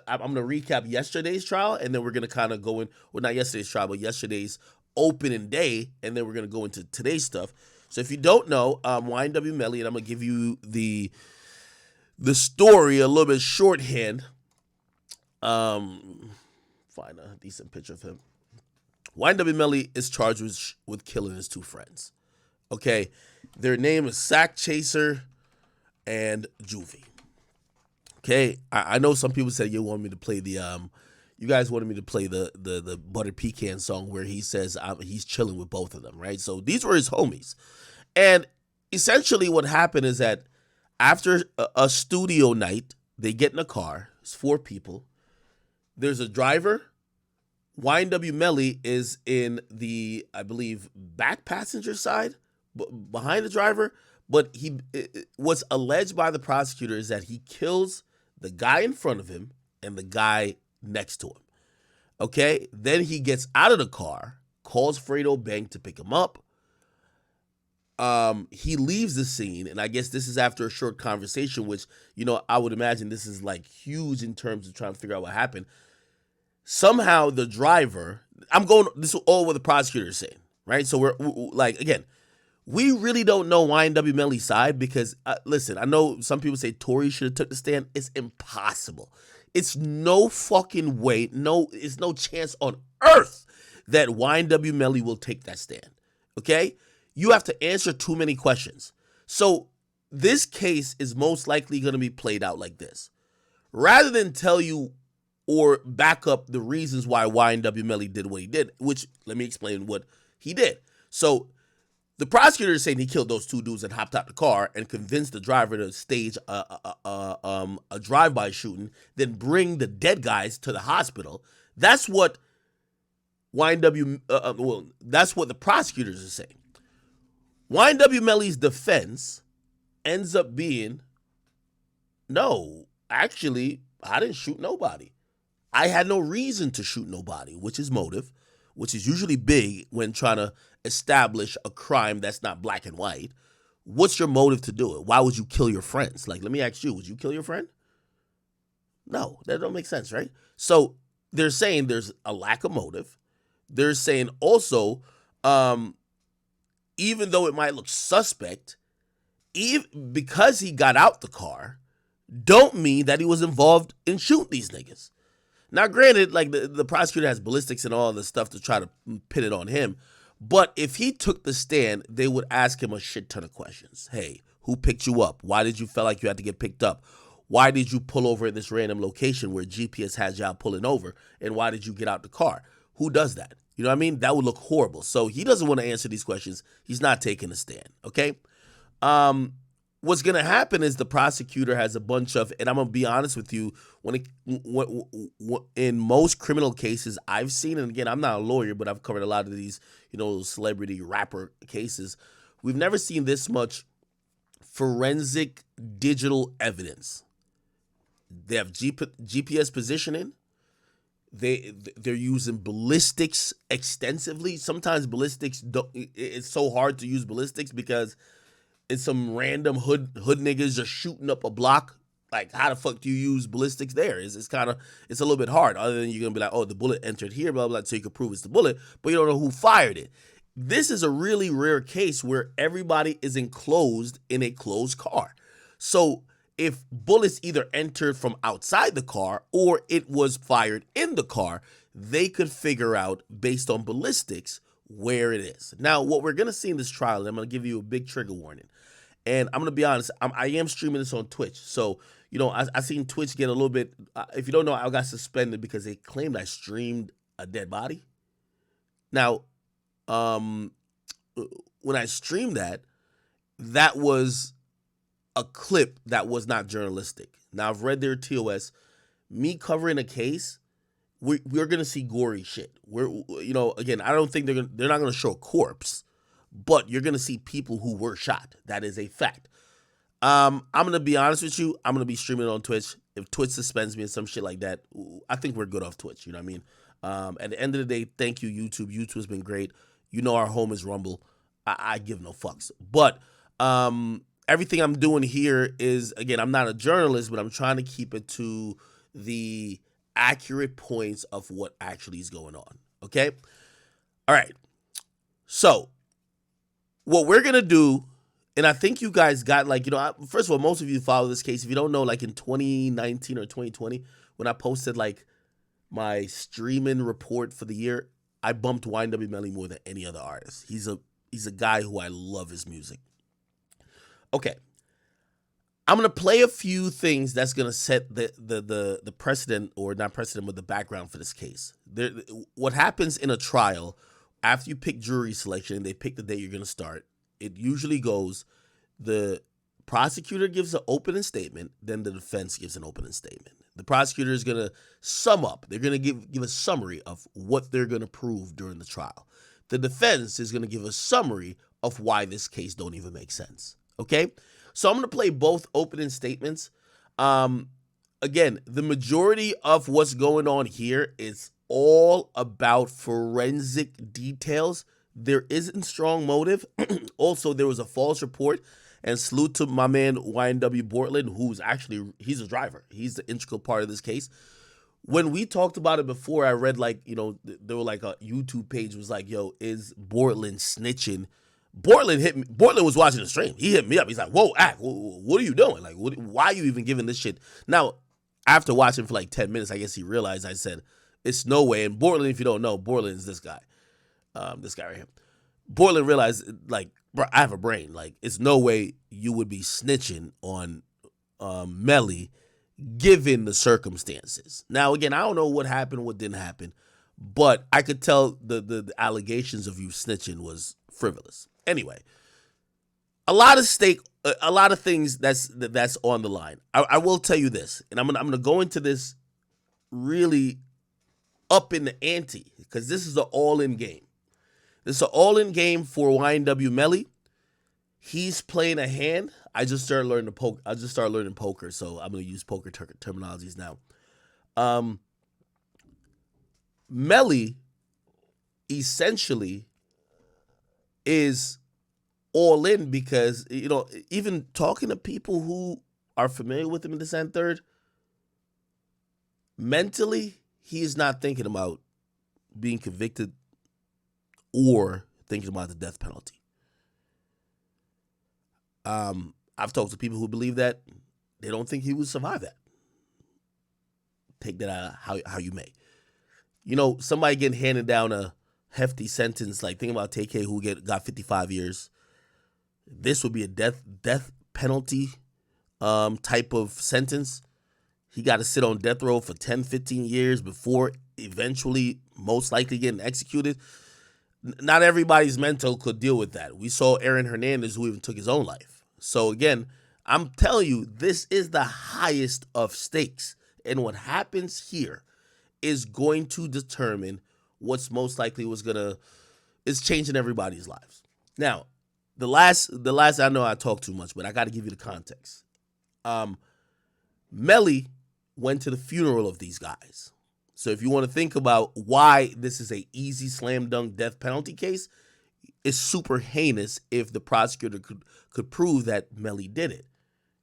I'm going to recap yesterday's trial, and then we're going to kind of go in, well, not yesterday's trial, but yesterday's opening day, and then we're going to go into today's stuff. So if you don't know, YNW Melly, and I'm going to give you the story a little bit shorthand. Find a decent picture of him. YNW Melly is charged with killing his two friends. Okay, their name is Sack Chaser and Juvie. Okay, I know some people said you wanted me to play you guys wanted me to play the Butter Pecan song where he says he's chilling with both of them, right? So these were his homies, and essentially what happened is that after a studio night, they get in a car. It's 4 people. There's a driver. YNW Melly is in the, I believe, back passenger side, behind the driver. But what's alleged by the prosecutor is that he kills the guy in front of him and the guy next to him. Okay? Then he gets out of the car, calls Fredo Bank to pick him up. He leaves the scene, and I guess this is after a short conversation, which, I would imagine this is like huge in terms of trying to figure out what happened. Somehow the driver, this is all what the prosecutor is saying, right? So we're like, again, we really don't know YNW Melly's side because, listen, I know some people say Tory should have took the stand. It's impossible. It's no fucking way, it's no chance on earth that YNW Melly will take that stand, okay? You have to answer too many questions. So this case is most likely going to be played out like this. Rather than tell you or back up the reasons why YNW Melly did what he did, which, let me explain what he did. So the prosecutor is saying he killed those 2 dudes and hopped out the car and convinced the driver to stage a drive-by shooting, then bring the dead guys to the hospital. That's what that's what the prosecutors are saying. YNW Melly's defense ends up being, no, actually, I didn't shoot nobody. I had no reason to shoot nobody, which is motive, which is usually big when trying to establish a crime that's not black and white. What's your motive to do it? Why would you kill your friends? Like, let me ask you, would you kill your friend? No, that don't make sense, right? So they're saying there's a lack of motive. They're saying also, even though it might look suspect, because he got out the car, don't mean that he was involved in shooting these niggas. Now, granted, like the prosecutor has ballistics and all this stuff to try to pin it on him, but if he took the stand, they would ask him a shit ton of questions. Hey, who picked you up? Why did you feel like you had to get picked up? Why did you pull over at this random location where GPS has y'all pulling over? And why did you get out the car? Who does that? You know what I mean? That would look horrible. So he doesn't want to answer these questions. He's not taking a stand, okay? What's going to happen is the prosecutor has a bunch of, and I'm going to be honest with you, in most criminal cases I've seen, and again, I'm not a lawyer, but I've covered a lot of these, celebrity rapper cases. We've never seen this much forensic digital evidence. They have GPS positioning. They're using ballistics extensively. Sometimes ballistics it's so hard to use ballistics because it's some random hood niggas just shooting up a block. Like, how the fuck do you use ballistics there? It's a little bit hard. Other than you're gonna be like, oh, the bullet entered here, blah blah, so you can prove it's the bullet, but you don't know who fired it. This is a really rare case where everybody is enclosed in a closed car. So if bullets either entered from outside the car or it was fired in the car, they could figure out based on ballistics where it is. Now, what we're going to see in this trial, and I'm going to give you a big trigger warning, and I'm going to be honest, I am streaming this on Twitch. So, I seen Twitch get a little bit, if you don't know, I got suspended because they claimed I streamed a dead body. Now, when I streamed that was a clip that was not journalistic. Now, I've read their TOS. Me covering a case, we're going to see gory shit. Again, I don't think they're not going to show a corpse, but you're going to see people who were shot. That is a fact. I'm going to be honest with you. I'm going to be streaming on Twitch. If Twitch suspends me and some shit like that, I think we're good off Twitch. You know what I mean? At the end of the day, thank you, YouTube. YouTube has been great. Our home is Rumble. I give no fucks. But everything I'm doing here is, again, I'm not a journalist, but I'm trying to keep it to the accurate points of what actually is going on. Okay? All right. So, what we're going to do, and I think you guys got first of all, most of you follow this case. If you don't know, like in 2019 or 2020, when I posted like my streaming report for the year, I bumped YNW Melly more than any other artist. He's a guy who I love his music. Okay. I'm gonna play a few things that's gonna set the precedent, or not precedent, but the background for this case. What happens in a trial after you pick jury selection, they pick the day you're gonna start. It usually goes: the prosecutor gives an opening statement, then the defense gives an opening statement. The prosecutor is gonna sum up. They're gonna give a summary of what they're gonna prove during the trial. The defense is gonna give a summary of why this case don't even make sense. Okay? So I'm going to play both opening statements. Again, the majority of what's going on here is all about forensic details. There isn't strong motive. Also, there was a false report. And salute to my man YNW Bortland, he's a driver. He's the integral part of this case. When we talked about it before, I read there were like a YouTube page was like, yo, is Bortland snitching? Bortland hit me. Bortland was watching the stream. He hit me up. He's like, whoa, what are you doing? Like, why are you even giving this shit? Now, after watching for like 10 minutes, I guess he realized I said, it's no way. And Bortland, if you don't know, Bortland is this guy. This guy right here. Bortland realized, like, bro, I have a brain. Like, it's no way you would be snitching on Melly given the circumstances. Now, again, I don't know what happened, what didn't happen, but I could tell the allegations of you snitching was frivolous. Anyway, a lot of things that's on the line. I will tell you this, and I'm gonna go into this really up in the ante, because this is an all-in game. This is an all-in game for YNW Melly. He's playing a hand. I just started learning poker, so I'm gonna use poker terminologies now. Melly essentially is all in because, even talking to people who are familiar with him in this and third, mentally, he is not thinking about being convicted or thinking about the death penalty. I've talked to people who believe that. They don't think he would survive that. Take that out how you may. Somebody getting handed down a hefty sentence, like think about TK who got 55 years. This would be a death penalty type of sentence. He got to sit on death row for 10, 15 years before eventually most likely getting executed. Not everybody's mental could deal with that. We saw Aaron Hernandez, who even took his own life. So again, I'm telling you, this is the highest of stakes. And what happens here is going to determine what's most likely is changing everybody's lives. Now, the last I know I talk too much, but I got to give you the context. Melly went to the funeral of these guys. So if you want to think about why this is a easy slam dunk death penalty case, it's super heinous if the prosecutor could prove that Melly did it.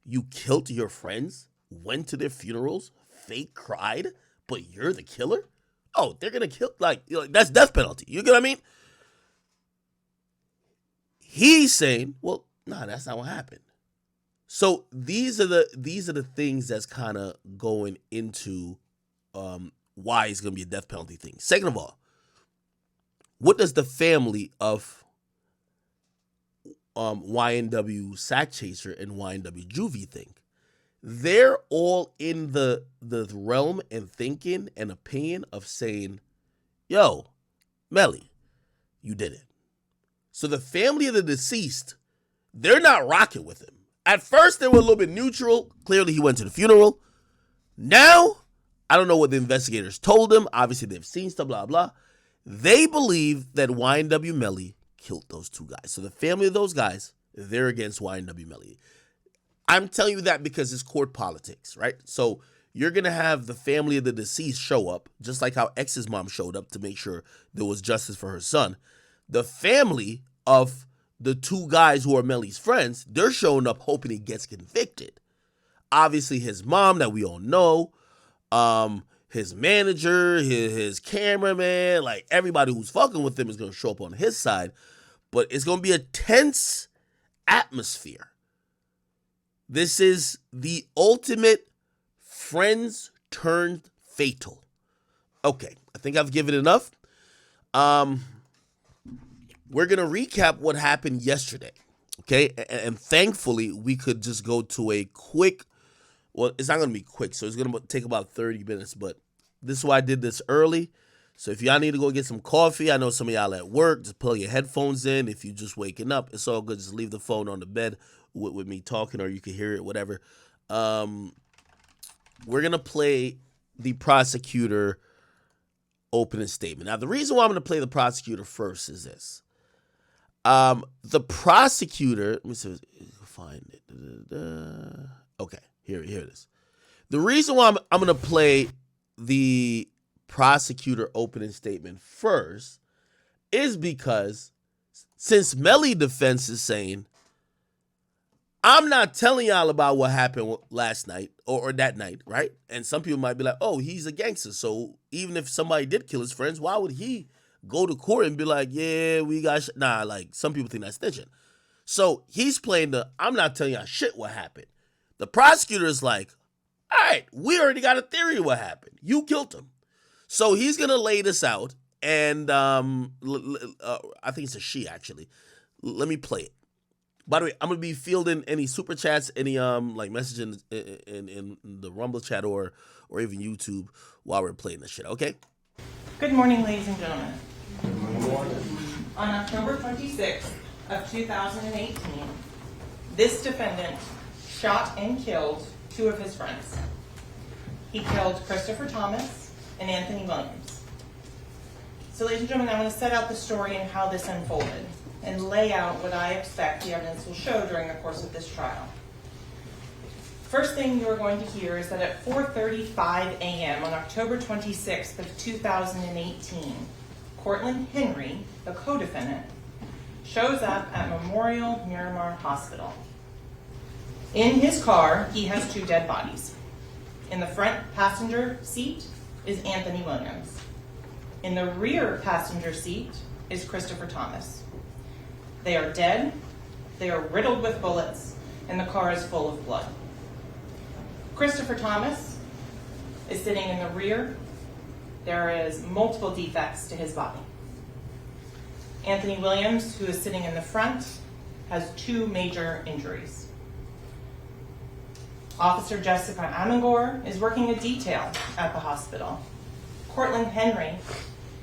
You killed your friends, went to their funerals, fake cried, but you're the killer? Oh, they're gonna kill that's death penalty. You get what I mean? He's saying, well, nah, that's not what happened. So these are the things that's kind of going into why it's gonna be a death penalty thing. Second of all, what does the family of YNW Sack Chaser and YNW Juvie think? They're all in the realm and thinking and opinion of saying, yo, Melly, you did it. So the family of the deceased, they're not rocking with him. At first, they were a little bit neutral. Clearly, he went to the funeral. Now, I don't know what the investigators told him. Obviously, they've seen stuff, blah, blah. They believe that YNW Melly killed those two guys. So the family of those guys, they're against YNW Melly. I'm telling you that because it's court politics, right? So you're going to have the family of the deceased show up, just like how X's mom showed up to make sure there was justice for her son. The family of the two guys who are Melly's friends, they're showing up hoping he gets convicted. Obviously, his mom that we all know, His manager, his cameraman, like everybody who's fucking with him is gonna show up on his side, but it's gonna be a tense atmosphere. This is the ultimate Friends turned fatal. Okay, I think I've given enough. We're gonna recap what happened yesterday. Okay, and thankfully we could just go to a quick. Well, it's not gonna be quick, so it's gonna take about 30 minutes. But this is why I did this early. So if y'all need to go get some coffee, I know some of y'all at work, just plug your headphones in. If you're just waking up, it's all good. Just leave the phone on the bed with me talking, or you can hear it, whatever. We're gonna play the prosecutor opening statement. Now, the reason why I'm gonna play the prosecutor first is this. The prosecutor, let me see if I can find it. Okay, here it is. The reason why I'm gonna play the prosecutor opening statement first is because since Melly defense is saying, I'm not telling y'all about what happened last night or that night, right? And some people might be like, oh, he's a gangster. So even if somebody did kill his friends, why would he go to court and be like, yeah, we got nah, like some people think that's snitching. So he's playing the, I'm not telling y'all shit what happened. The prosecutor is like, all right, we already got a theory of what happened. You killed him. So he's going to lay this out. And I think it's a she, actually. Let me play it. By the way, I'm going to be fielding any super chats, any like messaging in the Rumble chat or even YouTube while we're playing this shit, okay? Good morning, ladies and gentlemen. Good morning. On October 26th of 2018, this defendant shot and killed two of his friends. He killed Christopher Thomas and Anthony Williams. So, ladies and gentlemen, I'm going to set out the story and how this unfolded and lay out what I expect the evidence will show during the course of this trial. First thing you are going to hear is that at 4:35 a.m. on October 26th of 2018, Cortland Henry, the co-defendant, shows up at Memorial Miramar Hospital. In his car, he has two dead bodies. In the front passenger seat is Anthony Williams. In the rear passenger seat is Christopher Thomas. They are dead, they are riddled with bullets, and the car is full of blood. Christopher Thomas is sitting in the rear. There is multiple defects to his body. Anthony Williams, who is sitting in the front, has two major injuries. Officer Jessica Amangor is working a detail at the hospital. Cortland Henry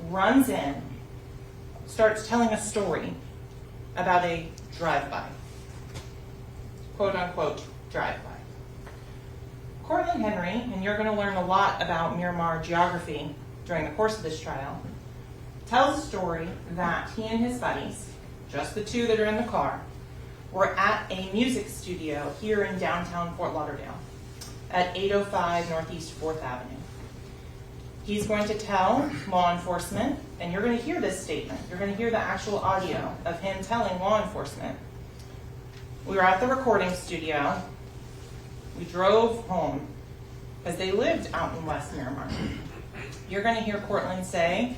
runs in, starts telling a story about a drive-by, quote-unquote drive-by. Cortland Henry, and you're going to learn a lot about Miramar geography during the course of this trial, tells a story that he and his buddies, just the two that are in the car, were at a music studio here in downtown Fort Lauderdale at 805 Northeast 4th Avenue. He's going to tell law enforcement, and you're going to hear this statement. You're going to hear the actual audio of him telling law enforcement, we were at the recording studio. We drove home because they lived out in West Miramar. You're going to hear Cortland say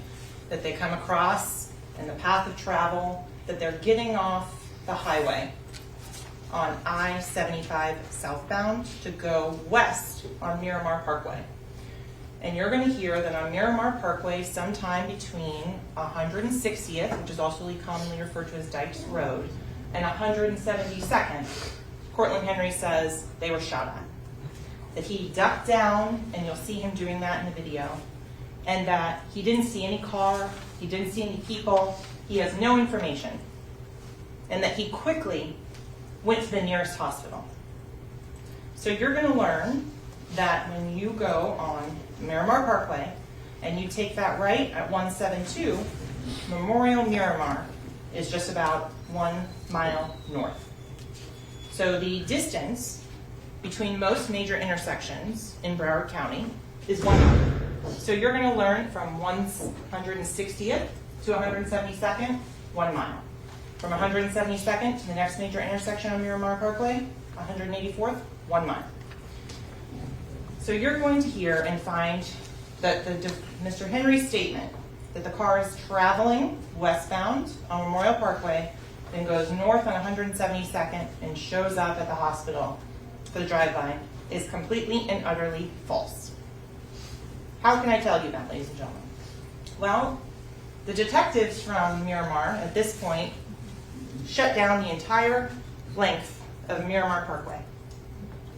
that they come across in the path of travel, that they're getting off the highway on I-75 southbound to go west on Miramar Parkway. And you're going to hear that on Miramar Parkway, sometime between 160th, which is also commonly referred to as Dykes Road, and 172nd, Cortland Henry says they were shot at. That he ducked down, and you'll see him doing that in the video, and that he didn't see any car, he didn't see any people, he has no information, and that he quickly went to the nearest hospital. So you're going to learn that when you go on Miramar Parkway and you take that right at 172, Memorial Miramar is just about 1 mile north. So the distance between most major intersections in Broward County is 1 mile. So you're going to learn from 160th to 172nd, 1 mile. From 172nd to the next major intersection on Miramar Parkway, 184th, 1 mile. So you're going to hear and find that Mr. Henry's statement that the car is traveling westbound on Memorial Parkway, then goes north on 172nd and shows up at the hospital for the drive-by is completely and utterly false. How can I tell you that, ladies and gentlemen? Well, the detectives from Miramar at this point shut down the entire length of Miramar Parkway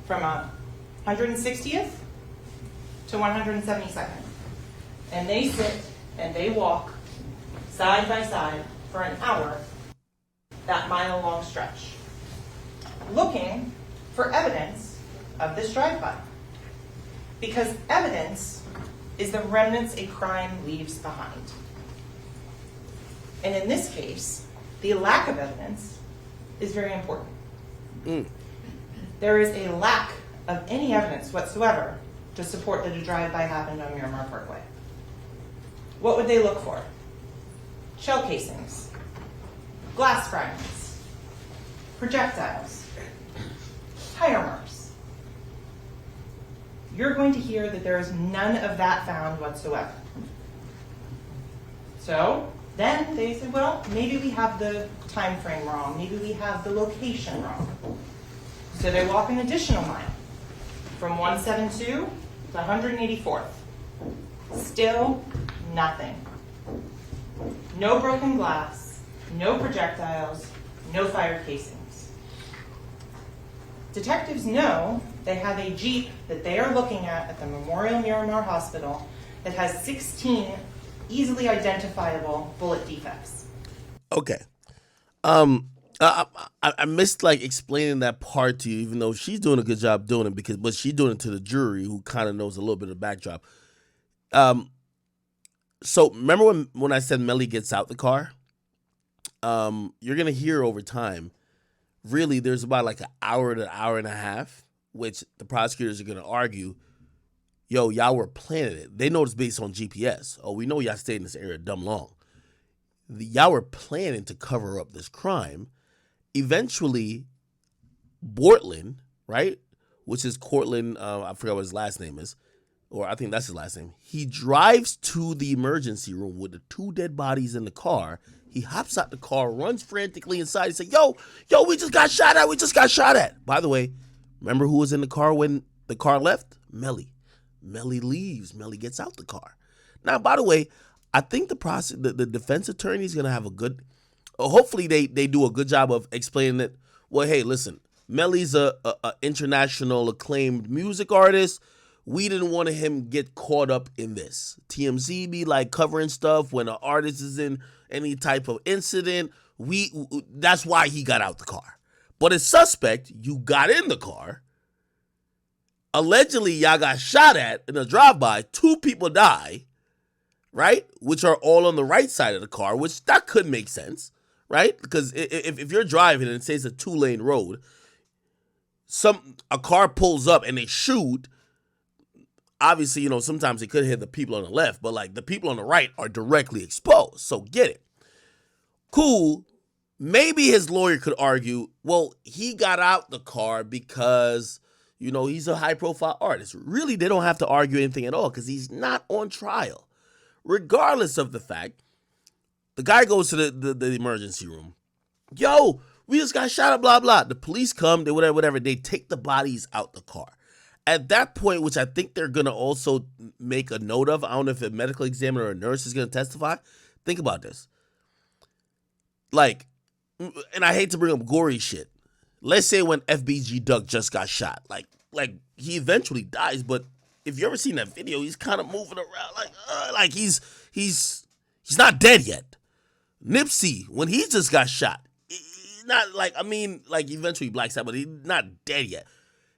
from 160th to 172nd. And they sit and they walk side by side for an hour, that mile-long stretch, looking for evidence of this drive-by. Because evidence is the remnants a crime leaves behind. And in this case, the lack of evidence is very important. There is a lack of any evidence whatsoever to support that a drive-by happened on Miramar Parkway. What would they look for? Shell casings, glass fragments, projectiles, tire marks. You're going to hear that there is none of that found whatsoever. So then they say, well, maybe we have the time frame wrong. Maybe we have the location wrong. So they walk an additional mile from 172 to 184th. Still nothing. No broken glass, no projectiles, no fire casings. Detectives know they have a Jeep that they are looking at the Memorial Miramar Hospital that has 16 easily identifiable bullet defects. Okay. I missed like explaining that part to you, even though she's doing a good job doing it but she's doing it to the jury who kind of knows a little bit of the backdrop. So remember when I said Melly gets out the car? You're gonna hear over time. Really, there's about like an hour to an hour and a half, which the prosecutors are gonna argue, yo, y'all were planning it. They know it's based on GPS. Oh, we know y'all stayed in this area dumb long. Y'all were planning to cover up this crime. Eventually, Bortland, right, which is Cortland, I forgot what his last name is, or I think that's his last name. He drives to the emergency room with the two dead bodies in the car. He hops out the car, runs frantically inside, and says, yo, we just got shot at. By the way, remember who was in the car when the car left? Melly. Melly leaves. Melly gets out the car. Now, by the way, I think the defense attorney is going to have a good, hopefully they do a good job of explaining it. Well, hey, listen, Melly's a international acclaimed music artist. We didn't want him get caught up in this. TMZ be like covering stuff when an artist is in any type of incident. That's why he got out the car. But as suspect, you got in the car. Allegedly, y'all got shot at in a drive-by. 2 people die, right? Which are all on the right side of the car, which that could make sense, right? Because if you're driving and it says a 2-lane road, a car pulls up and they shoot. Obviously, sometimes it could hit the people on the left, but like the people on the right are directly exposed. So get it. Cool. Maybe his lawyer could argue, well, he got out the car because, he's a high profile artist. Really, they don't have to argue anything at all because he's not on trial. Regardless of the fact, the guy goes to the emergency room. Yo, we just got shot at, blah, blah. The police come, they whatever. They take the bodies out the car. At that point, which I think they're going to also make a note of, I don't know if a medical examiner or a nurse is going to testify. Think about this. Like, and I hate to bring up gory shit. Let's say when FBG Duck just got shot. Like he eventually dies, but if you ever seen that video, he's kind of moving around like he's not dead yet. Nipsey, when he just got shot, he's not eventually blacks out, but he's not dead yet.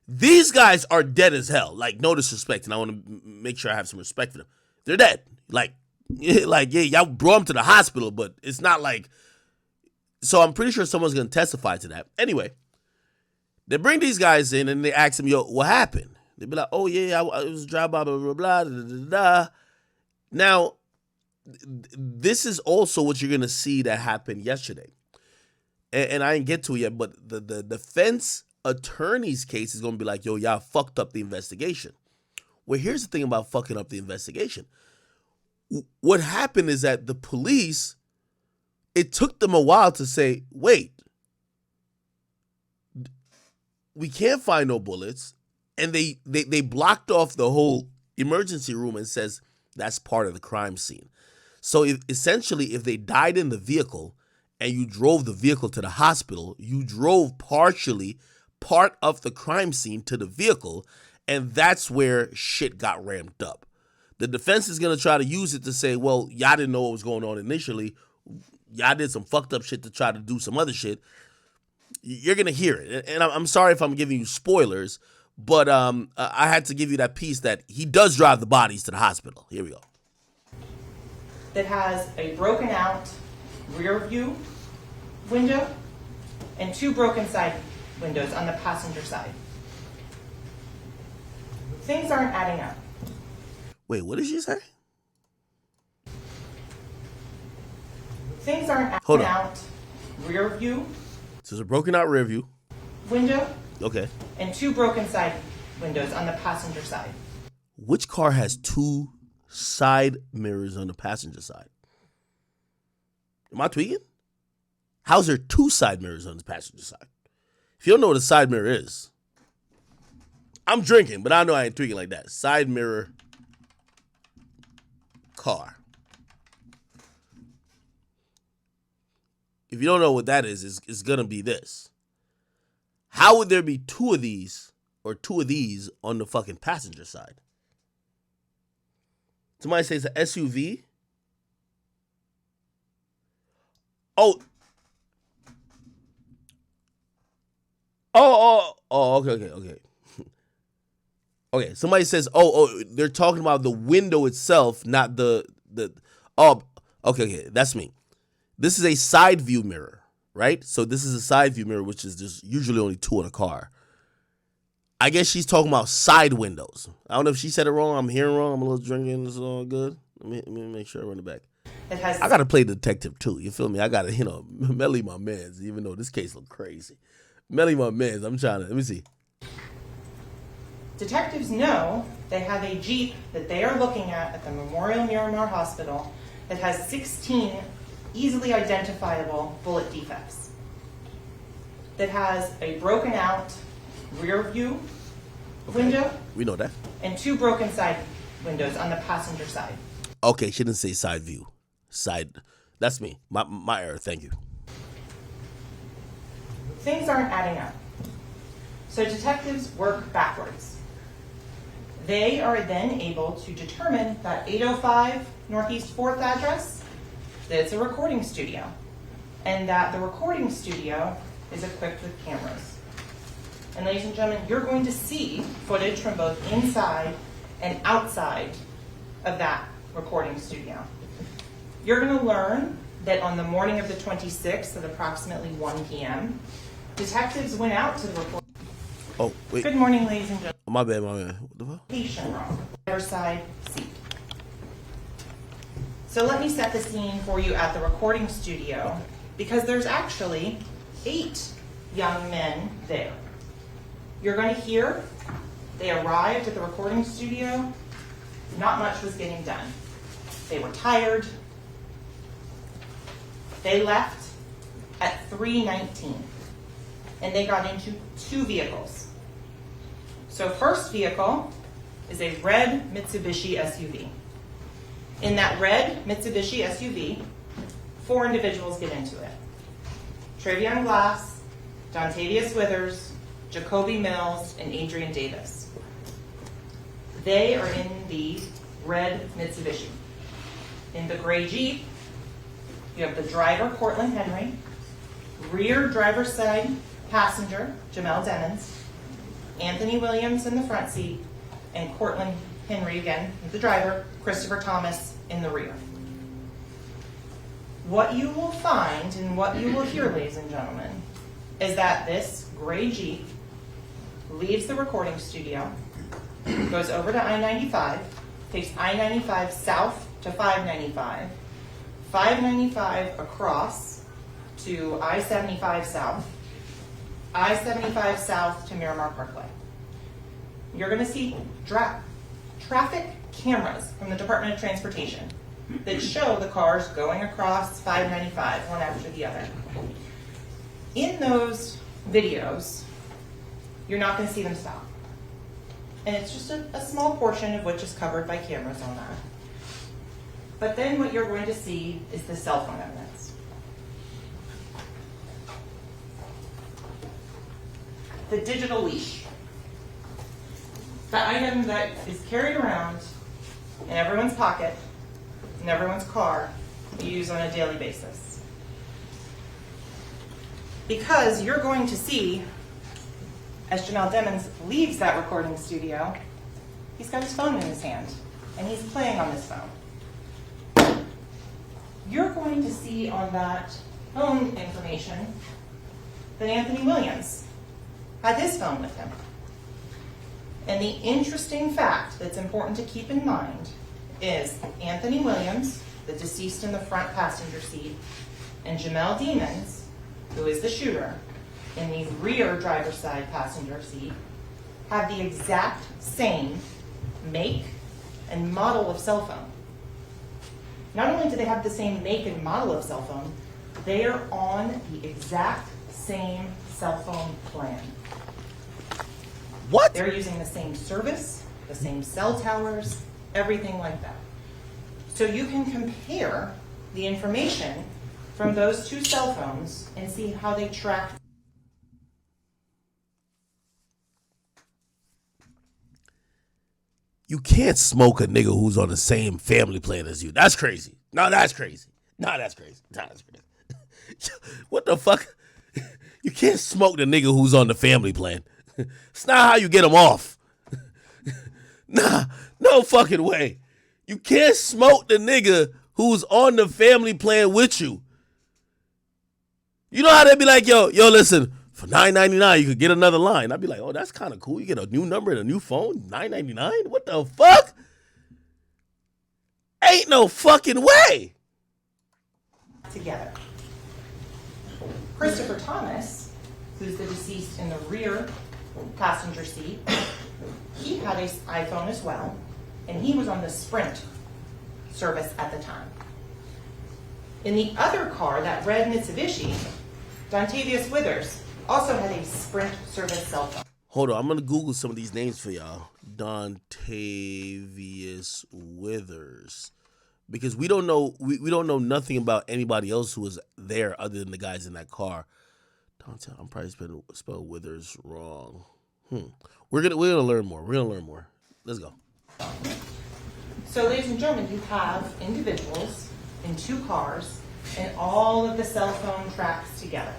These guys are dead as hell. Like, no disrespect, and I want to make sure I have some respect for them. They're dead. Yeah, y'all brought them to the hospital, but it's not like. So I'm pretty sure someone's going to testify to that. Anyway, they bring these guys in and they ask them, yo, what happened? They be like, oh, yeah, I was driving, blah, blah, blah, blah, da, da, da, da. Now, this is also what you're going to see that happened yesterday. And I didn't get to it yet, but the defense attorney's case is going to be like, yo, y'all fucked up the investigation. Well, here's the thing about fucking up the investigation. What happened is that the police, it took them a while to say, wait, we can't find no bullets. And they blocked off the whole emergency room and says that's part of the crime scene. So essentially, if they died in the vehicle and you drove the vehicle to the hospital, you drove partially part of the crime scene to the vehicle, and that's where shit got ramped up. The defense is going to try to use it to say, well, y'all didn't know what was going on initially. Y'all did some fucked up shit to try to do some other shit. You're going to hear it. And I'm sorry if I'm giving you spoilers, but I had to give you that piece that he does drive the bodies to the hospital. Here we go. That has a broken out rear view window and 2 broken side windows on the passenger side. Things aren't adding up. Wait, what did she say? Things aren't adding out rear view. So there's a broken out rear view window. Okay. And 2 broken side windows on the passenger side. Which car has 2 side mirrors on the passenger side? Am I tweaking? How's there 2 side mirrors on the passenger side? If you don't know what a side mirror is, I'm drinking, but I know I ain't tweaking like that. Side mirror car. If you don't know what that is, it's going to be this. How would there be 2 of these or 2 of these on the fucking passenger side? Somebody says an SUV. Oh, okay. Okay, somebody says, they're talking about the window itself, not okay, that's me. This is a side view mirror, right? So this is a side view mirror, which is just usually only 2 in a car. I guess she's talking about side windows. I don't know if she said it wrong. I'm hearing wrong. I'm a little drinking. It's all good. Let me make sure I run it back. I got to play detective too. You feel me? I got to, Melly my mans, even though this case look crazy. Melly my mans. I'm trying to, let me see. Detectives know they have a Jeep that they are looking at the Memorial Miramar Hospital that has 16 easily identifiable bullet defects. That has a broken out rear view window. We know that. And 2 broken side windows on the passenger side. Okay, she didn't say side view. Side. That's me. My error. Thank you. Things aren't adding up. So detectives work backwards. They are then able to determine that 805 Northeast 4th address, that it's a recording studio, and that the recording studio is equipped with cameras. And ladies and gentlemen, you're going to see footage from both inside and outside of that recording studio. You're going to learn that on the morning of the 26th at approximately 1 p.m., detectives went out to the recording. Oh, wait. Good morning, ladies and gentlemen. My bad. What the fuck? Patient wrong. Driver's side seat. So let me set the scene for you at the recording studio, because there's actually 8 young men there. You're going to hear they arrived at the recording studio. Not much was getting done. They were tired. They left at 3:19, and they got into 2 vehicles. So first vehicle is a red Mitsubishi SUV. In that red Mitsubishi SUV, 4 individuals get into it. Travion Glass, Dontavius Withers, Jacoby Mills, and Adrian Davis. They are in the red Mitsubishi. In the gray Jeep, you have the driver, Cortland Henry, rear driver's side passenger, Jamel Demmons, Anthony Williams in the front seat, and Cortland Henry, again, the driver, Christopher Thomas in the rear. What you will find and what you will hear, ladies and gentlemen, is that this gray Jeep leaves the recording studio, goes over to I-95, takes I-95 south to 595, 595 across to I-75 south, I-75 south to Miramar Parkway. You're going to see traffic cameras from the Department of Transportation that show the cars going across 595, one after the other. In those videos, you're not going to see them stop. And it's just a small portion of which is covered by cameras on that. But then what you're going to see is the cell phone evidence. The digital leash. The item that is carried around in everyone's pocket, in everyone's car, you use on a daily basis. Because you're going to see, as Janelle Demmons leaves that recording studio, he's got his phone in his hand, and he's playing on his phone. You're going to see on that phone information that Anthony Williams had his phone with him. And the interesting fact that's important to keep in mind is Anthony Williams, the deceased in the front passenger seat, and Jamel Demons, who is the shooter, in the rear driver's side passenger seat, have the exact same make and model of cell phone. Not only do they have the same make and model of cell phone, they are on the exact same cell phone plan. What? They're using the same service, the same cell towers, everything like that. So you can compare the information from those two cell phones and see how they track. You can't smoke a nigga who's on the same family plan as you. That's crazy. No, that's crazy. No, that's crazy. No, that's crazy. What the fuck? You can't smoke the nigga who's on the family plan. It's not how you get him off. Nah, no fucking way. You can't smoke the nigga who's on the family plan with you. You know how they be like, yo, listen, for $9.99 you could get another line. I'd be like, oh, that's kind of cool. You get a new number and a new phone, $9.99? What the fuck? Ain't no fucking way. Together. Christopher Thomas, who's the deceased in the rear passenger seat, he had an iPhone as well, and he was on the Sprint service at the time. In the other car, that red Mitsubishi, Dontavius Withers also had a Sprint service cell phone. Hold on, I'm gonna Google some of these names for y'all. Dontavius Withers, because we don't know we don't know nothing about anybody else who was there other than the guys in that car. I'm probably spelled Withers wrong. We're gonna learn more. We're gonna learn more. Let's go. So, ladies and gentlemen, you have individuals in two cars and all of the cell phone tracks together,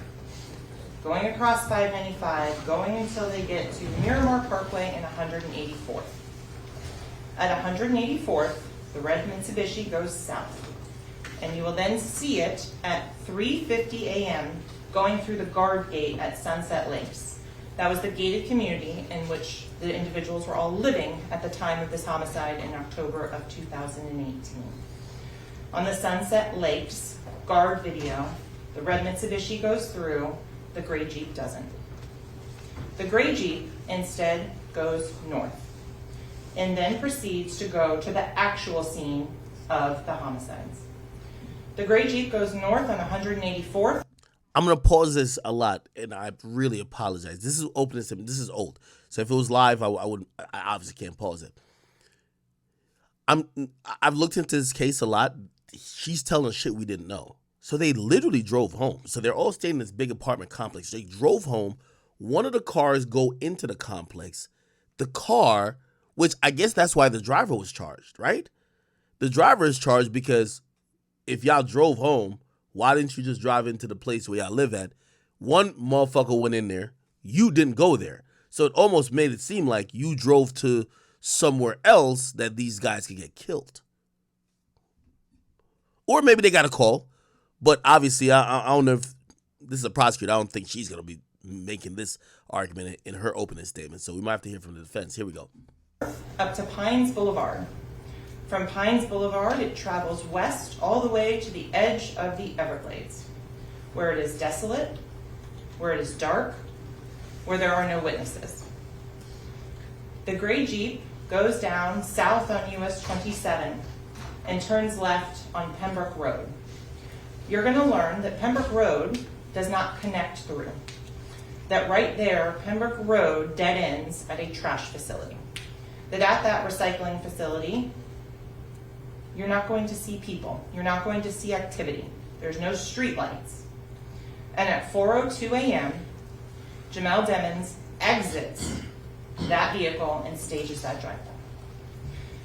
going across 595, going until they get to Miramar Parkway and 184th. At 184th, the red Mitsubishi goes south, and you will then see it at 3:50 a.m. going through the guard gate at Sunset Lakes. That was the gated community in which the individuals were all living at the time of this homicide in October of 2018. On the Sunset Lakes guard video, the red Mitsubishi goes through, the gray Jeep doesn't. The gray Jeep instead goes north and then proceeds to go to the actual scene of the homicides. The gray Jeep goes north on 184th. I'm gonna pause this a lot, and I really apologize. This is opening statement. This is old, so if it was live, I obviously can't pause it. I've looked into this case a lot. She's telling shit we didn't know. So they literally drove home. So they're all staying in this big apartment complex. They drove home. One of the cars go into the complex. The car, which I guess that's why the driver was charged, right? The driver is charged because if y'all drove home, why didn't you just drive into the place where y'all live at? One motherfucker went in there. You didn't go there. So it almost made it seem like you drove to somewhere else that these guys could get killed. Or maybe they got a call. But obviously, I don't know if this is a prosecutor. I don't think she's going to be making this argument in her opening statement. So we might have to hear from the defense. Here we go. Up to Pines Boulevard. From Pines Boulevard, it travels west all the way to the edge of the Everglades, where it is desolate, where it is dark, where there are no witnesses. The gray Jeep goes down south on US 27 and turns left on Pembroke Road. You're going to learn that Pembroke Road does not connect through. That right there, Pembroke Road dead ends at a trash facility. That at that recycling facility, you're not going to see people. You're not going to see activity. There's no street lights. And at 4:02 a.m., Jamel Demons exits that vehicle and stages that drive-by.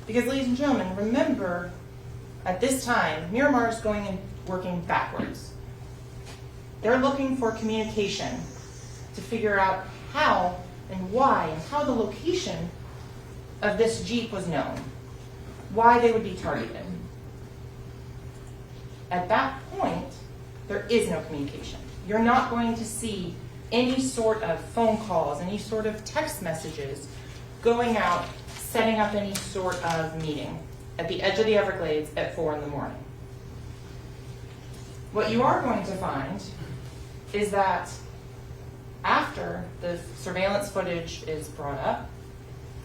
Because, ladies and gentlemen, remember, at this time, Miramar is going and working backwards. They're looking for communication to figure out how and why and how the location of this Jeep was known, why they would be targeted. At that point, there is no communication. You're not going to see any sort of phone calls, any sort of text messages going out, setting up any sort of meeting at the edge of the Everglades at 4 in the morning. What you are going to find is that after the surveillance footage is brought up,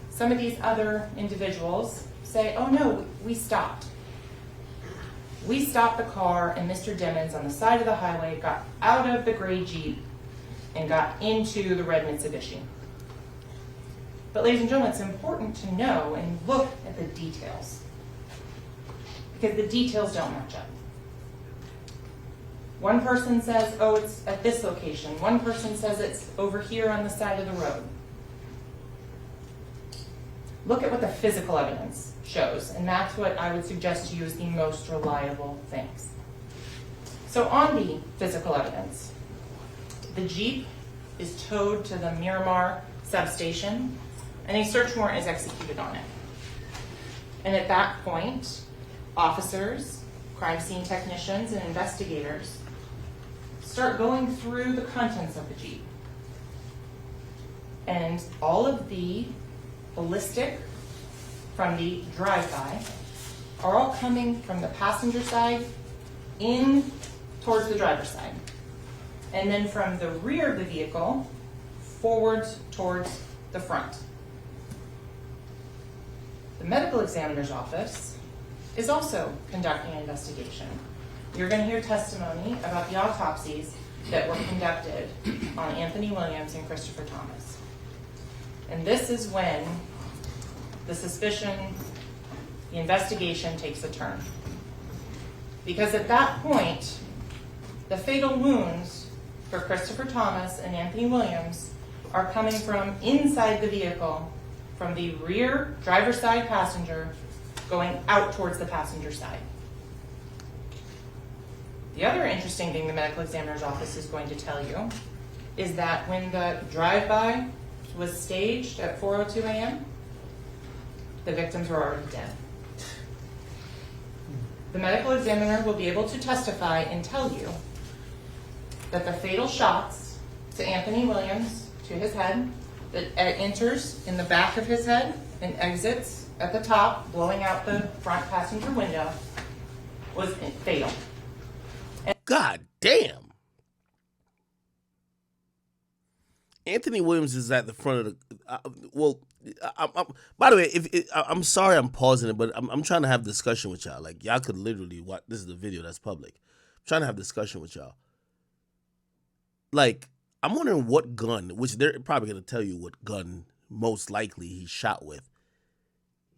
some of these other individuals say, oh no, we stopped. We stopped the car and Mr. Demons on the side of the highway got out of the gray Jeep and got into the red Mitsubishi. But ladies and gentlemen, it's important to know and look at the details, because the details don't match up. One person says, oh, it's at this location. One person says it's over here on the side of the road. Look at what the physical evidence shows, and that's what I would suggest to you is the most reliable things. So on the physical evidence, the Jeep is towed to the Miramar substation, and a search warrant is executed on it. And at that point, officers, crime scene technicians, and investigators start going through the contents of the Jeep. And all of the ballistic from the drive-by are all coming from the passenger side in towards the driver's side. And then from the rear of the vehicle, forwards towards the front. The medical examiner's office is also conducting an investigation. You're going to hear testimony about the autopsies that were conducted on Anthony Williams and Christopher Thomas. And this is when the suspicion, the investigation takes a turn. Because at that point, the fatal wounds for Christopher Thomas and Anthony Williams are coming from inside the vehicle, from the rear driver's side passenger going out towards the passenger side. The other interesting thing the medical examiner's office is going to tell you is that when the drive-by was staged at 4:02 a.m., the victims were already dead. The medical examiner will be able to testify and tell you that the fatal shots to Anthony Williams, to his head, that enters in the back of his head and exits at the top, blowing out the front passenger window, was fatal. God damn. Anthony Williams is at the front of the. By the way, I'm sorry I'm pausing it, but I'm trying to have discussion with y'all. Like, y'all could literally watch. This is the video that's public. I'm trying to have discussion with y'all. Like, I'm wondering what gun, which they're probably going to tell you what gun most likely he shot with.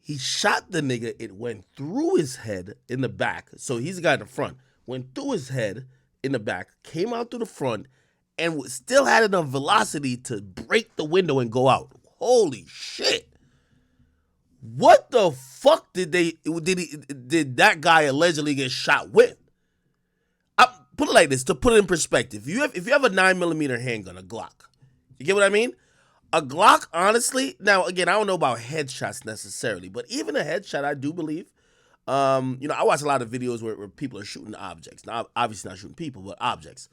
He shot the nigga. It went through his head in the back. So he's the guy in the front. Went through his head in the back, came out through the front, and still had enough velocity to break the window and go out. Holy shit. What the fuck did that guy allegedly get shot with? Put it like this, to put it in perspective. If you have a 9mm handgun, a Glock, you get what I mean? A Glock, honestly, now again, I don't know about headshots necessarily, but even a headshot, I do believe. I watch a lot of videos where people are shooting objects. Now, obviously not shooting people, but objects.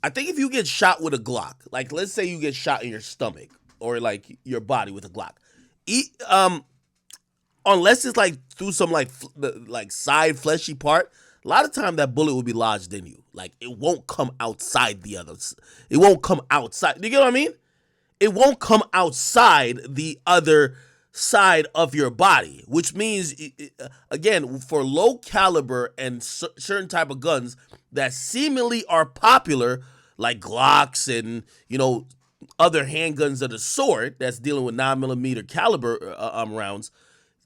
I think if you get shot with a Glock, like let's say you get shot in your stomach or like your body with a Glock, unless it's like through some like side fleshy part, a lot of time that bullet will be lodged in you. Like it won't come outside the others. It won't come outside. Do you get what I mean? It won't come outside the other side of your body, which means, again, for low caliber and certain type of guns that seemingly are popular, like Glocks and, other handguns of the sort that's dealing with 9mm caliber rounds,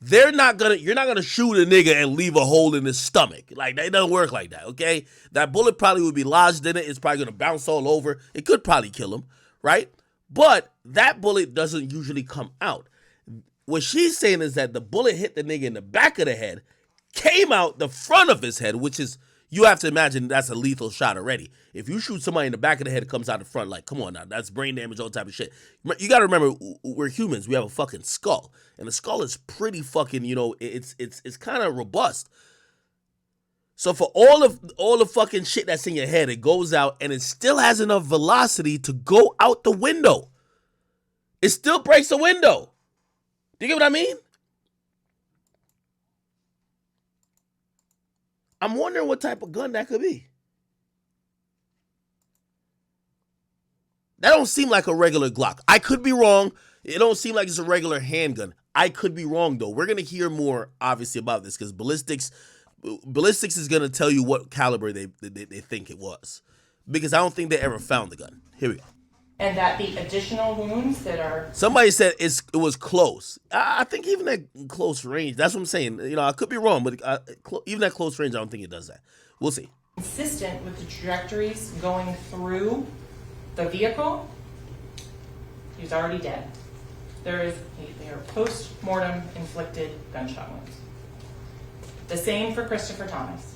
you're not gonna shoot a nigga and leave a hole in his stomach. Like, that doesn't work like that, okay? That bullet probably would be lodged in it. It's probably gonna bounce all over. It could probably kill him, right? But that bullet doesn't usually come out. What she's saying is that the bullet hit the nigga in the back of the head, came out the front of his head, which is, you have to imagine that's a lethal shot already. If you shoot somebody in the back of the head, it comes out the front, like, come on now, that's brain damage, all type of shit. You gotta remember, we're humans, we have a fucking skull. And the skull is pretty fucking, it's kind of robust. So for all the fucking shit that's in your head, it goes out and it still has enough velocity to go out the window. It still breaks the window. Do you get what I mean? I'm wondering what type of gun that could be. That don't seem like a regular Glock. I could be wrong. It don't seem like it's a regular handgun. I could be wrong, though. We're going to hear more, obviously, about this because ballistics is going to tell you what caliber they think it was. Because I don't think they ever found the gun. Here we go. And that the additional wounds that are... Somebody said it was close. I think even at close range, that's what I'm saying. I could be wrong, but even at close range, I don't think it does that. We'll see. Consistent with the trajectories going through the vehicle, he's already dead. They are post-mortem inflicted gunshot wounds. The same for Christopher Thomas.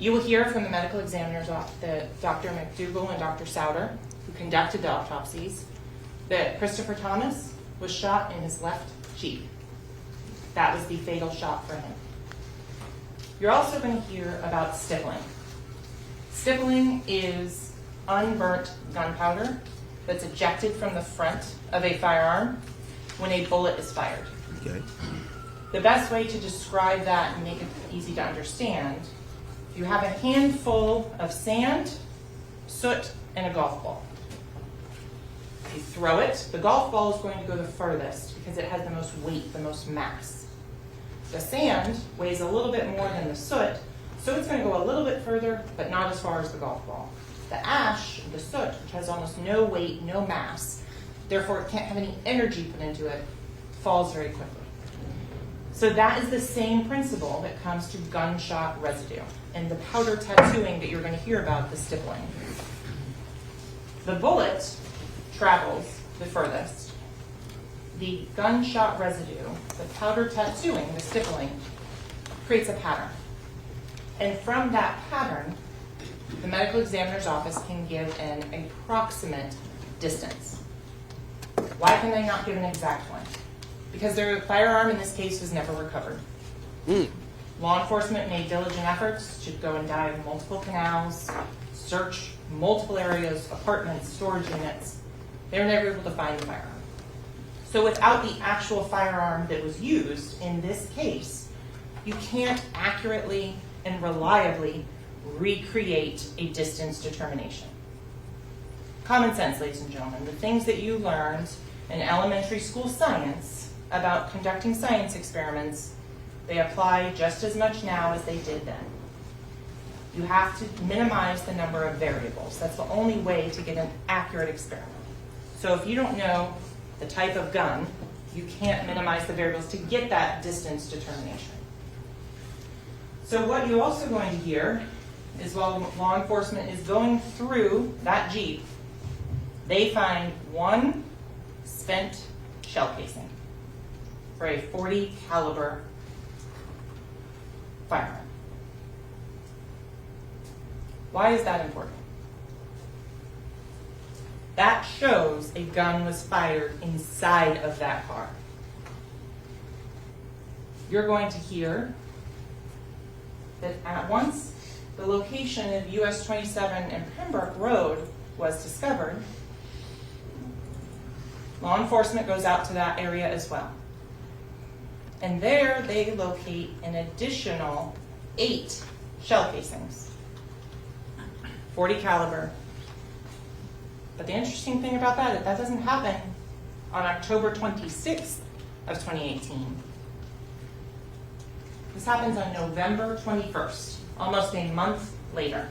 You will hear from the medical examiner's office that Dr. McDougall and Dr. Souter, who conducted the autopsies, that Christopher Thomas was shot in his left cheek. That was the fatal shot for him. You're also going to hear about stippling. Stippling is unburnt gunpowder that's ejected from the front of a firearm when a bullet is fired. Okay. The best way to describe that and make it easy to understand, you have a handful of sand, soot, and a golf ball. You throw it, the golf ball is going to go the furthest because it has the most weight, the most mass. The sand weighs a little bit more than the soot, so it's going to go a little bit further, but not as far as the golf ball. The ash, the soot, which has almost no weight, no mass, therefore it can't have any energy put into it, falls very quickly. So that is the same principle that comes to gunshot residue and the powder tattooing that you're going to hear about, the stippling. The bullet travels the furthest. The gunshot residue, the powder tattooing, the stippling, creates a pattern. And from that pattern, the medical examiner's office can give an approximate distance. Why can they not give an exact one? Because their firearm in this case was never recovered. Law enforcement made diligent efforts to go and dive multiple canals, search multiple areas, apartments, storage units. They were never able to find the firearm. So without the actual firearm that was used in this case, you can't accurately and reliably recreate a distance determination. Common sense, ladies and gentlemen. The things that you learned in elementary school science about conducting science experiments, they apply just as much now as they did then. You have to minimize the number of variables. That's the only way to get an accurate experiment. So if you don't know the type of gun, you can't minimize the variables to get that distance determination. So what you're also going to hear is while law enforcement is going through that Jeep, they find one spent shell casing for a .40 caliber firearm. Why is that important? That shows a gun was fired inside of that car. You're going to hear that at once the location of US 27 and Pembroke Road was discovered, law enforcement goes out to that area as well. And there they locate an additional 8 shell casings, .40 caliber. But the interesting thing about that is that doesn't happen on October 26th of 2018. This happens on November 21st, almost a month later.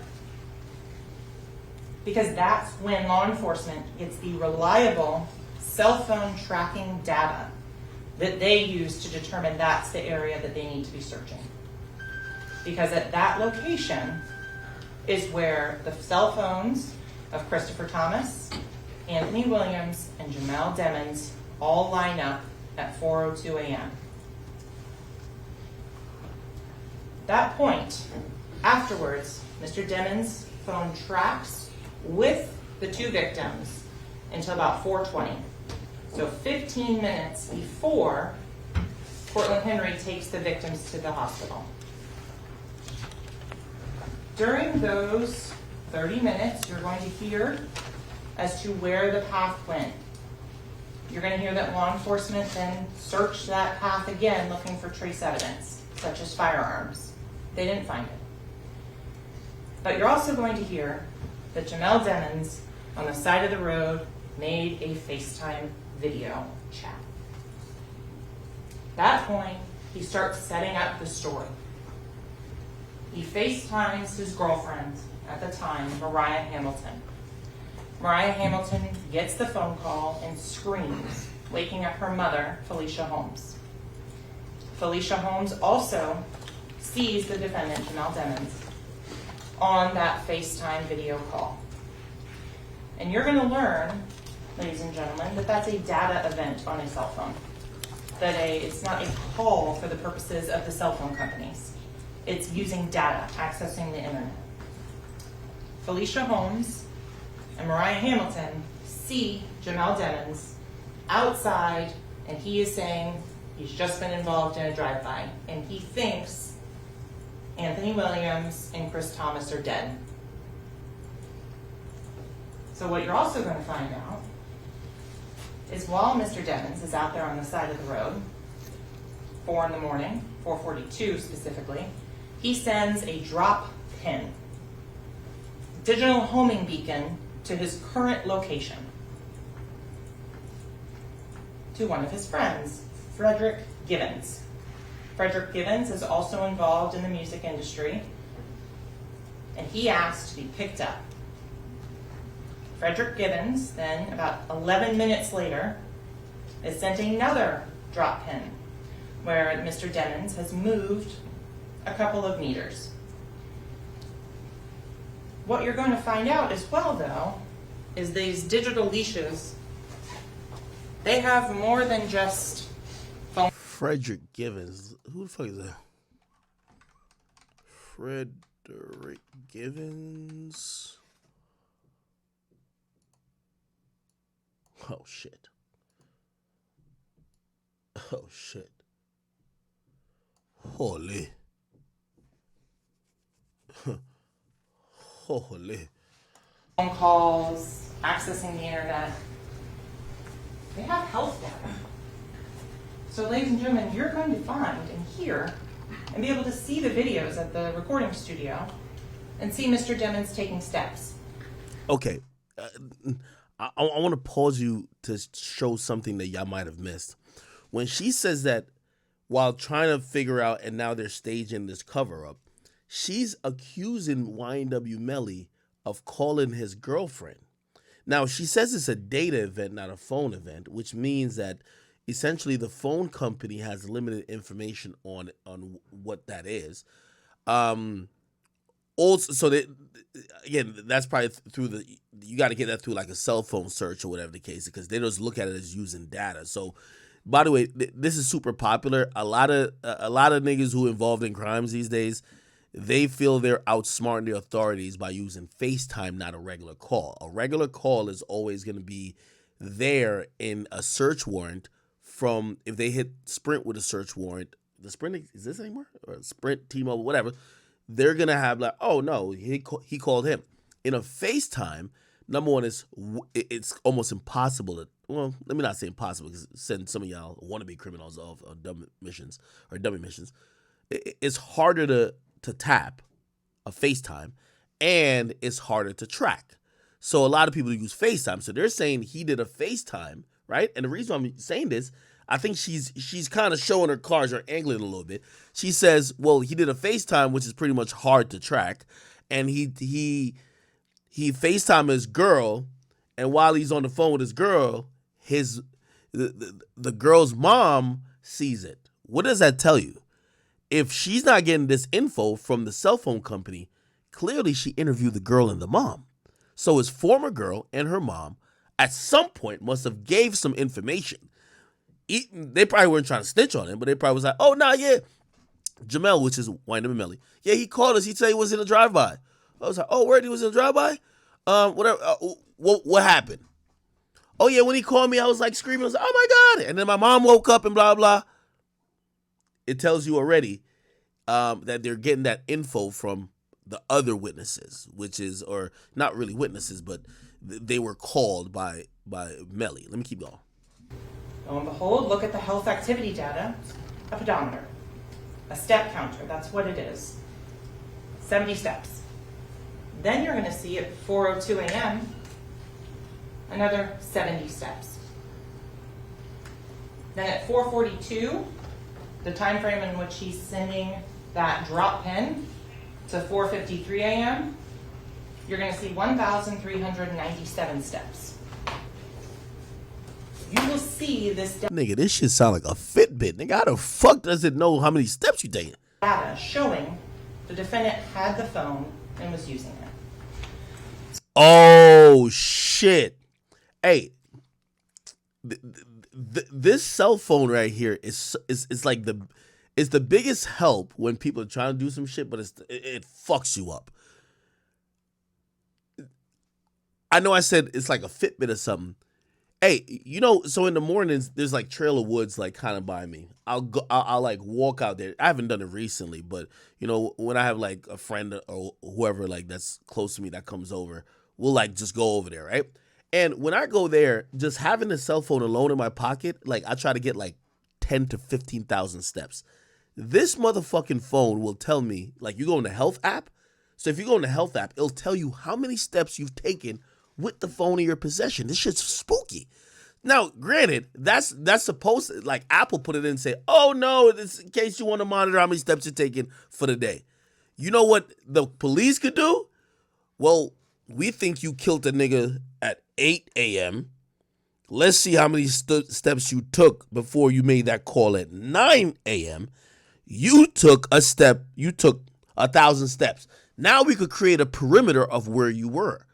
Because that's when law enforcement gets the reliable cell phone tracking data that they use to determine that's the area that they need to be searching. Because at that location is where the cell phones of Christopher Thomas, Anthony Williams, and Jamel Demmons all line up at 4:02 a.m. That point, afterwards, Mr. Demmons' phone tracks with the two victims until about 4:20. So 15 minutes before Cortland Henry takes the victims to the hospital. During those 30 minutes, you're going to hear as to where the path went. You're going to hear that law enforcement then searched that path again looking for trace evidence, such as firearms. They didn't find it. But you're also going to hear that Jamel Demmons, on the side of the road, made a FaceTime video chat. At that point, he starts setting up the story. He FaceTimes his girlfriend at the time, Mariah Hamilton. Mariah Hamilton gets the phone call and screams, waking up her mother, Felicia Holmes. Felicia Holmes also sees the defendant, Jamel Demmons, on that FaceTime video call. And you're going to learn, ladies and gentlemen, that that's a data event on a cell phone. It's not a call for the purposes of the cell phone companies. It's using data, accessing the internet. Felicia Holmes and Mariah Hamilton see Jamel Demmons outside, and he is saying he's just been involved in a drive-by, and he thinks Anthony Williams and Chris Thomas are dead. So what you're also going to find out is while Mr. Demmons is out there on the side of the road, 4 in the morning, 4:42 specifically, he sends a drop pin, digital homing beacon, to his current location to one of his friends, Frederick Givens. Frederick Givens is also involved in the music industry, and he asked to be picked up. Frederick Givens then, about 11 minutes later, is sent another drop pin where Mr. Demmons has moved a couple of meters. What you're going to find out as well, though, is these digital leashes, they have more than just phone. Frederick Givens. Who the fuck is that? Frederick Givens. Oh, shit. Oh, shit. Holy. Holy. Phone calls, accessing the internet. They have health data. So, ladies and gentlemen, you're going to find and hear and be able to see the videos at the recording studio and see Mr. Demmons taking steps. Okay. I want to pause you to show something that y'all might have missed. When she says that while trying to figure out, and now they're staging this cover-up, she's accusing YNW Melly of calling his girlfriend. Now, she says it's a data event, not a phone event, which means that essentially the phone company has limited information on what that is. Also, so that, again, that's probably through you got to get that through like a cell phone search or whatever the case, because they just look at it as using data. So, by the way, this is super popular. A lot of niggas who are involved in crimes these days, they feel they're outsmarting the authorities by using FaceTime, not a regular call. A regular call is always going to be there in a search warrant from, if they hit Sprint with a search warrant, the Sprint exists anymore? Or Sprint, T-Mobile, whatever. They're going to have like, oh, no, he called him. In a FaceTime, number one, it's almost impossible to, well, let me not say impossible, because send some of y'all wannabe criminals off on dummy missions. It's harder to tap a FaceTime, and it's harder to track. So a lot of people use FaceTime. So they're saying he did a FaceTime, right? And the reason I'm saying this, I think she's kind of showing her cards or angling a little bit. She says, well, he did a FaceTime, which is pretty much hard to track, and he FaceTime his girl, and while he's on the phone with his girl, the girl's mom sees it. What does that tell you? If she's not getting this info from the cell phone company, clearly she interviewed the girl and the mom. So his former girl and her mom at some point must have gave some information. They probably weren't trying to snitch on him, but they probably was like, oh, nah, yeah. Jamel, which is YNW Melly. Yeah, he called us. He said he was in a drive-by. I was like, oh, where he was in a drive-by? Whatever. What happened? Oh, yeah, when he called me, I was like screaming. I was like, oh, my God. And then my mom woke up and blah, blah. It tells you already that they're getting that info from the other witnesses, which is, or not really witnesses, but they were called by Melly. Let me keep going. Lo and behold, look at the health activity data, a pedometer, a step counter, that's what it is. 70 steps. Then you're going to see at 4:02 a.m. another 70 steps. Then at 4:42, the time frame in which he's sending that drop pin to 4:53 a.m., you're going to see 1,397 steps. You will see this Nigga, this shit sound like a Fitbit. Nigga, how the fuck does it know how many steps you taking? data showing the defendant had the phone and was using it. Oh, shit. Hey, this cell phone right here is like it's the biggest help when people are trying to do some shit, but it fucks you up. I know I said it's like a Fitbit or something. Hey, you know, so in the mornings there's like trail of woods like kind of by me. I'll like walk out there. I haven't done it recently, but you know, when I have like a friend or whoever like that's close to me that comes over, we'll like just go over there, right? And when I go there, just having the cell phone alone in my pocket, like I try to get like 10 to 15,000 steps. This motherfucking phone will tell me, like you go in the health app. So if you go in the health app, it'll tell you how many steps you've taken with the phone in your possession. This shit's spooky. Now, granted, that's supposed to, like Apple put it in and say, oh no, it's in case you want to monitor how many steps you're taking for the day. You know what the police could do? Well, we think you killed a nigga at 8 a.m. Let's see how many steps you took before you made that call at 9 a.m. You took 1,000 steps. Now we could create a perimeter of where you were.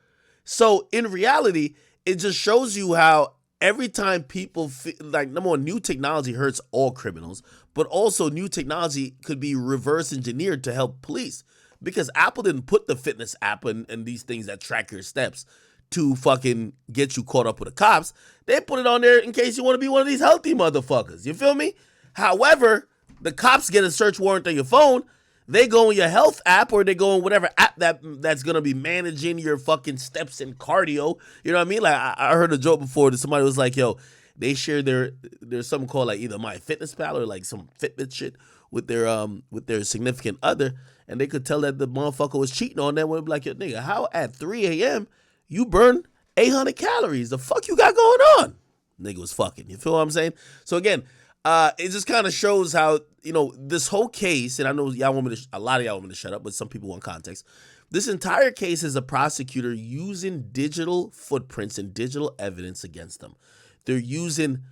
So in reality, it just shows you how every time people feel, like, number one, new technology hurts all criminals, but also new technology could be reverse engineered to help police, because Apple didn't put the fitness app and these things that track your steps to fucking get you caught up with the cops. They put it on there in case you want to be one of these healthy motherfuckers. You feel me? However, the cops get a search warrant on your phone. They go in your health app, or they go in whatever app that's going to be managing your fucking steps and cardio. You know what I mean? Like, I heard a joke before that somebody was like, yo, they share there's something called like either MyFitnessPal or like some Fitbit shit with their significant other, and they could tell that the motherfucker was cheating on them. Would be like, yo, nigga, how at 3 a.m. you burn 800 calories? The fuck you got going on? Nigga was fucking. You feel what I'm saying? So again, it just kind of shows how, you know, this whole case, and I know a lot of y'all want me to shut up, but some people want context. This entire case is a prosecutor using digital footprints and digital evidence against them. They're using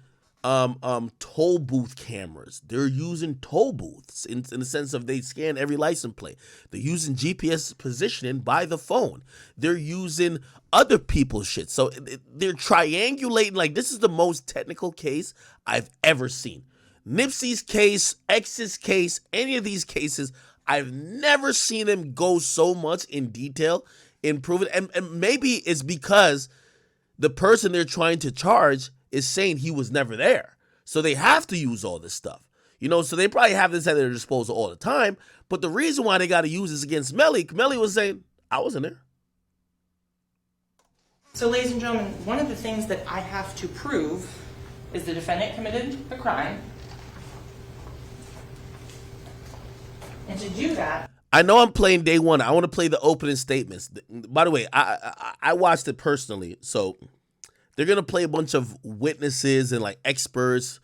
toll booth cameras. They're using toll booths in the sense of they scan every license plate. They're using GPS positioning by the phone. They're using other people's shit. So they're triangulating. Like, this is the most technical case I've ever seen. Nipsey's case, X's case, any of these cases, I've never seen them go so much in detail in proving. And maybe it's because the person they're trying to charge is saying he was never there. So they have to use all this stuff. You know, so they probably have this at their disposal all the time. But the reason why they got to use this against Melly was saying, I wasn't there. So, ladies and gentlemen, one of the things that I have to prove is the defendant committed the crime. And to do that, I know I'm playing day one. I want to play the opening statements. By the way, I watched it personally. So they're going to play a bunch of witnesses and like experts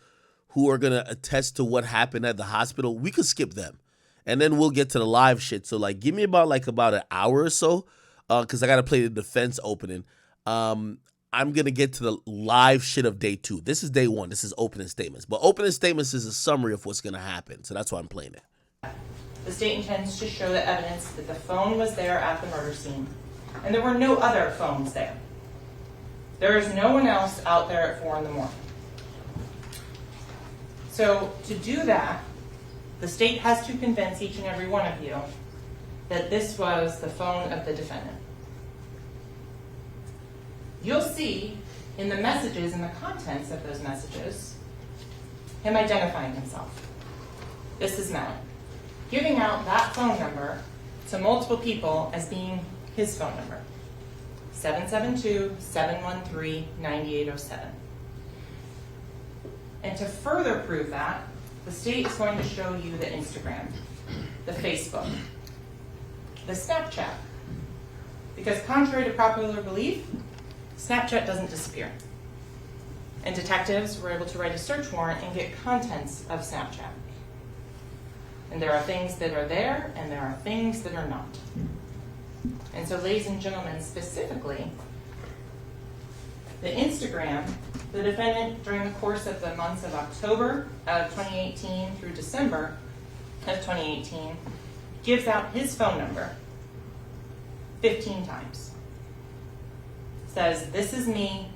who are gonna attest to what happened at the hospital, we could skip them, and then we'll get to the live shit. So like, give me about an hour or so, because I gotta play the defense opening. I'm gonna get to the live shit of day 2. This is day 1. This is opening statements, but opening statements is a summary of what's gonna happen. So that's why I'm playing it. The state intends to show the evidence that the phone was there at the murder scene, and there were no other phones there. There is no one else out there at 4 in the morning. So to do that, the state has to convince each and every one of you that this was the phone of the defendant. You'll see in the messages and the contents of those messages him identifying himself. This is Melly, giving out that phone number to multiple people as being his phone number, 772-713-9807. And to further prove that, the state is going to show you the Instagram, the Facebook, the Snapchat. Because contrary to popular belief, Snapchat doesn't disappear. And detectives were able to write a search warrant and get contents of Snapchat. And there are things that are there, and there are things that are not. And so, ladies and gentlemen, specifically, the Instagram, the defendant, during the course of the months of October of 2018 through December of 2018, gives out his phone number 15 times. Says, this is me,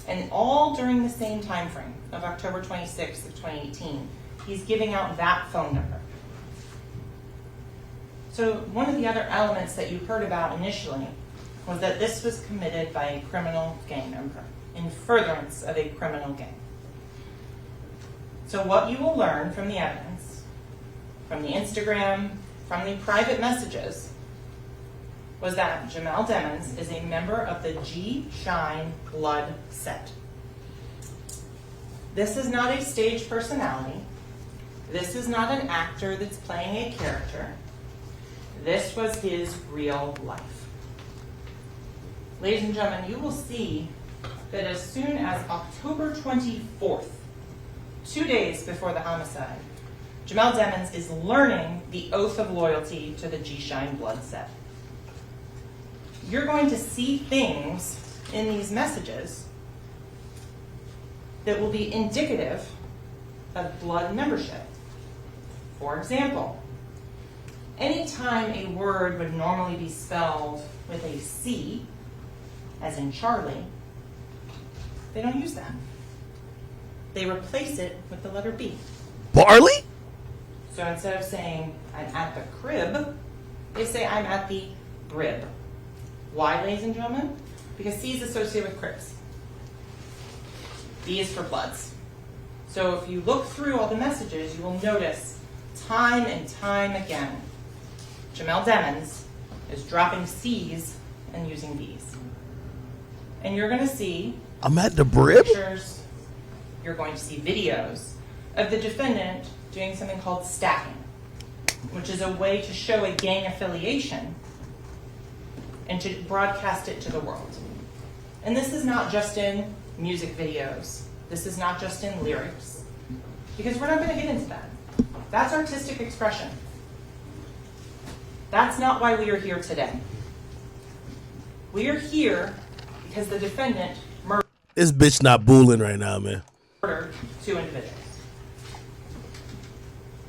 and all during the same time frame of October 26th of 2018, he's giving out that phone number. So one of the other elements that you heard about initially was that this was committed by a criminal gang member in furtherance of a criminal gang. So what you will learn from the evidence, from the Instagram, from the private messages, was that Jamel Demons is a member of the G Shine Blood set. This is not a stage personality. This is not an actor that's playing a character. This was his real life. Ladies and gentlemen, you will see that as soon as October 24th, 2 days before the homicide, Jamel Demons is learning the oath of loyalty to the G Shine Blood set. You're going to see things in these messages that will be indicative of blood membership. For example, anytime a word would normally be spelled with a C, as in Charlie, they don't use that. They replace it with the letter B. Barley? So instead of saying, I'm at the crib, they say, I'm at the brib. Why, ladies and gentlemen? Because C is associated with cribs. B is for bloods. So if you look through all the messages, you will notice time and time again, Jamel Demons is dropping C's and using B's. And you're going to see I'm at the brib? pictures, you're going to see videos of the defendant doing something called stacking, which is a way to show a gang affiliation and to broadcast it to the world. And this is not just in music videos. This is not just in lyrics, because we're not going to get into that. That's artistic expression. That's not why we are here today. We are here because the defendant This bitch not booling right now, man. murdered 2 individuals.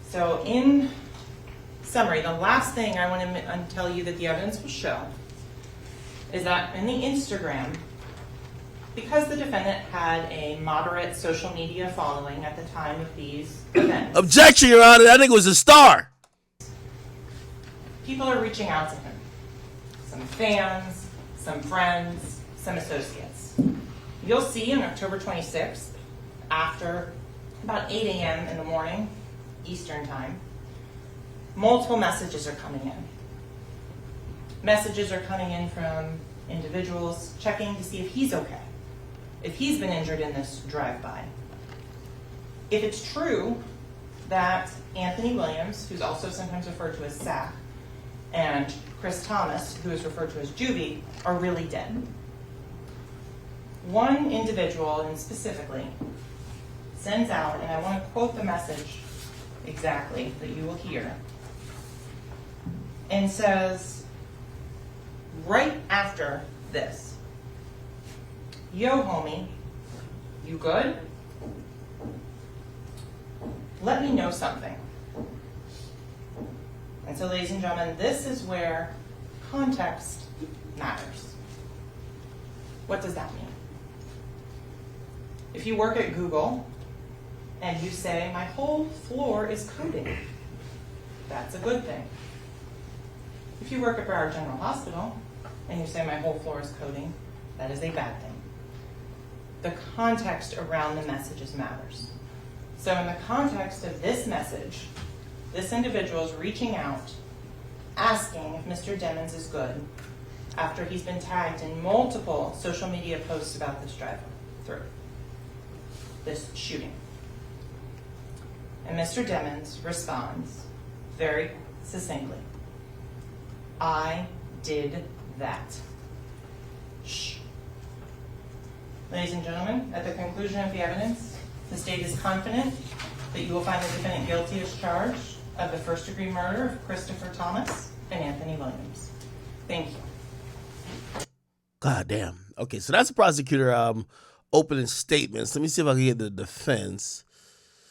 So in summary, the last thing I want to tell you that the evidence will show is that in the Instagram, because the defendant had a moderate social media following at the time of these events, Objection, Your Honor. That nigga was a star. people are reaching out to him. Some fans, some friends, some associates. You'll see on October 26th, after about 8 a.m. in the morning, Eastern time, multiple messages are coming in. Messages are coming in from individuals checking to see if he's okay, if he's been injured in this drive-by. If it's true that Anthony Williams, who's also sometimes referred to as Sack, and Chris Thomas, who is referred to as Juvie, are really dead. One individual, and specifically, sends out, and I want to quote the message exactly that you will hear, and says, right after this, "Yo, homie, you good? Let me know something." And so, ladies and gentlemen, this is where context matters. What does that mean? If you work at Google and you say, "My whole floor is coding," that's a good thing. If you work at Broward General Hospital and you say, "My whole floor is coding," that is a bad thing. The context around the messages matters. So in the context of this message, this individual is reaching out, asking if Mr. Demmons is good after he's been tagged in multiple social media posts about this drive-through, this shooting. And Mr. Demmons responds very succinctly, "I did that." Shh. Ladies and gentlemen, at the conclusion of the evidence, the state is confident that you will find the defendant guilty as charged of the first-degree murder of Christopher Thomas and Anthony Williams. Thank you. God damn. Okay, so that's the prosecutor opening statements. Let me see if I can get the defense.